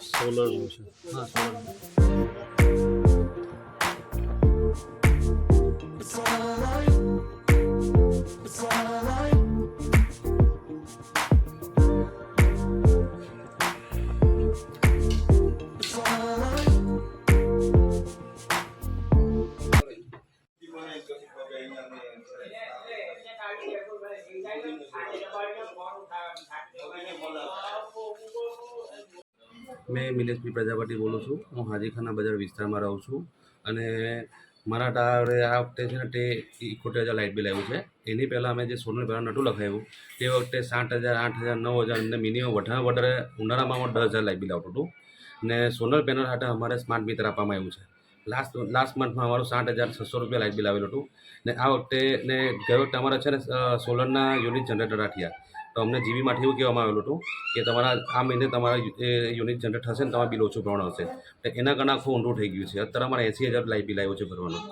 સોલરનું છે. હા સોલર. मैं मिलेशભાઈ પ્રજાપતિ બોલું છું. હું હાજીખાના બજાર વિસ્તારમાં રહું છું અને મારા ટાવરે આ વખતે છે ને તે 71,000 લાઇટ બિલ આવ્યું છે. એની પહેલાં અમે જે સોલર પેનલ નહોતું લખાવ્યું તે વખતે 7,000, 8,000, 9,000 અને મિનિમમ વધારે ઉનાળામાં 10,000 લાઇટ બિલ આવતું હતું. ને સોલર પેનલ સાથે અમારે સ્માર્ટ મીટર આપવામાં આવ્યું છે. લાસ્ટ મંથમાં અમારું 7,600 રૂપિયા લાઇટ બિલ આવેલું હતું. ને આ વખતે ને ગઈ વખતે અમારે છે ને સોલરના યુનિટ જનરેટર થયા. તો અમને જીબીમાંથી એવું કહેવામાં આવેલું હતું કે તમારા આ મહિને તમારા યુનિટ જનરેટ થશે ને તમારું બિલ ઓછું પ્રમાણ હશે. તો એના કારણે આખું ઊંધું થઈ ગયું છે. અત્યારે અમારે 80,000 લાઇટ બિલ આવ્યું છે ભરવાનું.